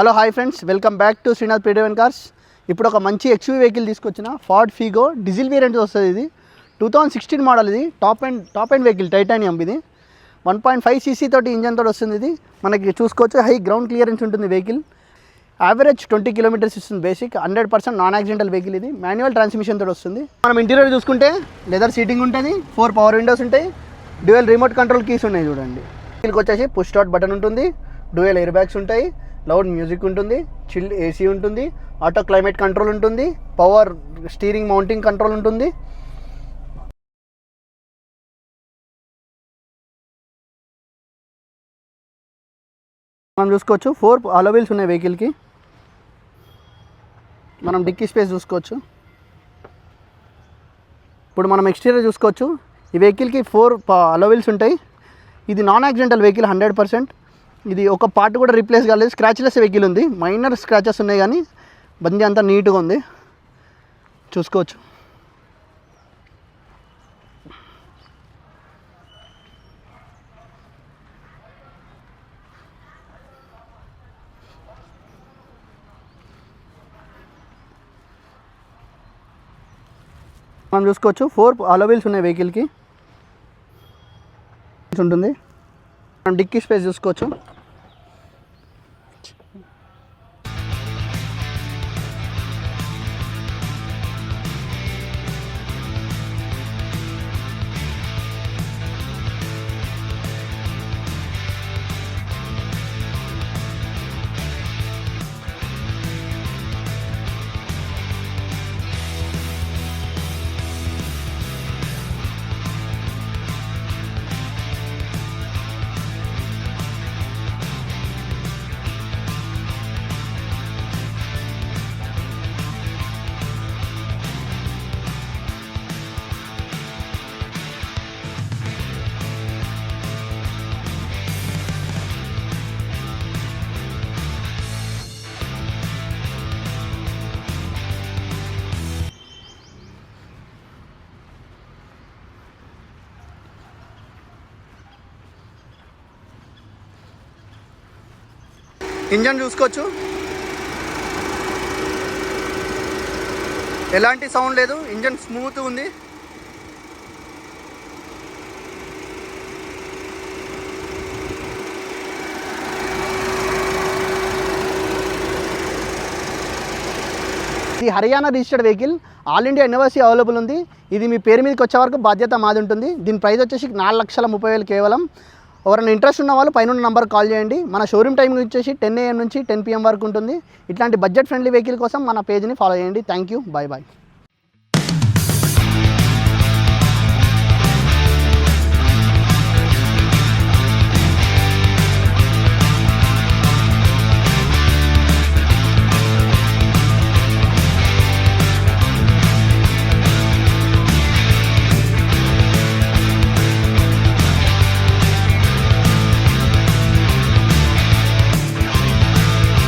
Hello hi friends, welcome back to Srinath ప్రీడెవెన్ cars. ఇప్పుడు ఒక మంచి ఎక్స్యూవీ వెహికల్ తీసుకొచ్చిన ఫార్డ్ ఫీగో డీజిల్ వేరియంట్ వస్తుంది. ఇది 2016 మోడల్. ఇది టాప్ ఎండ్ వెహికల్, టైటానియం. ఇది 1.5 cc తోటి ఇంజన్ తోటి వస్తుంది. ఇది మనకి చూసుకోవచ్చు, హై గ్రౌండ్ క్లియరెన్స్ ఉంటుంది వెహికల్. యావరేజ్ 20 kilometers ఇస్తుంది. Basic 100% non accidental vehicle. ఇది మాన్యువల్ ట్రాన్స్మిషన్ తోటి వస్తుంది. మనం ఇంటీరియర్ చూసుకుంటే లెదర్ సీటింగ్ ఉంటుంది, 4 పవర్ విండోస్ ఉంటాయి, డ్యూయల్ రిమోట్ కంట్రోల్ కీస్ ఉన్నాయి. చూడండి, వెహికల్కి వచ్చేసి పుష్ స్టార్ట్ బటన్ ఉంటుంది, డ్యూయల్ ఎయిర్ బ్యాగ్స్ ఉంటాయి, లౌడ్ మ్యూజిక్ ఉంటుంది, చిల్డ్ ఏసీ ఉంటుంది, ఆటో క్లైమేట్ కంట్రోల్ ఉంటుంది, పవర్ స్టీరింగ్ మౌంటింగ్ కంట్రోల్ ఉంటుంది. మనం చూసుకోవచ్చు 4 అలో వీల్స్ ఉన్నాయి వెహికల్కి. మనం డిక్కీ స్పేస్ చూసుకోవచ్చు. ఇప్పుడు మనం ఎక్స్టీరియర్ చూసుకోవచ్చు. ఈ వెహికల్కి 4 అలో వీల్స్ ఉంటాయి. ఇది నాన్ యాక్సిడెంటల్ వెహికల్ 100%. ఇది ఒక పార్ట్ కూడా రీప్లేస్ కాలేదు, స్క్రాచ్లెస్ వెహికల్ ఉంది. మైనర్ స్క్రాచెస్ ఉన్నాయి కానీ బండి అంతా నీట్గా ఉంది, చూసుకోవచ్చు. మనం చూసుకోవచ్చు 4 అలో వీల్స్ ఉన్నాయి వెహికల్కి ఉంటుంది. మనం డిక్కీ స్పేస్ చూసుకోవచ్చు. ఇంజన్ చూసుకోవచ్చు, ఎలాంటి సౌండ్ లేదు, ఇంజన్ స్మూత్ ఉంది. ఇది Haryana registered vehicle, all India NOC available ఉంది. ఇది మీ పేరు మీదకి వచ్చే వరకు బాధ్యత మాది ఉంటుంది. దీని ప్రైస్ వచ్చేసి 4,30,000 కేవలం. ఎవరైనా ఇంట్రెస్ట్ ఉన్న వాళ్ళు పైన నెంబర్ కాల్ చేయండి. మన షోరూమ్ టైం వచ్చేసి 10 AM నుంచి 10 PM వరకు ఉంటుంది. ఇట్లాంటి బడ్జెట్ ఫ్రెండ్లీ వెహికల్ కోసం మన పేజ్ని ఫాలో చేయండి. Thank you, bye bye.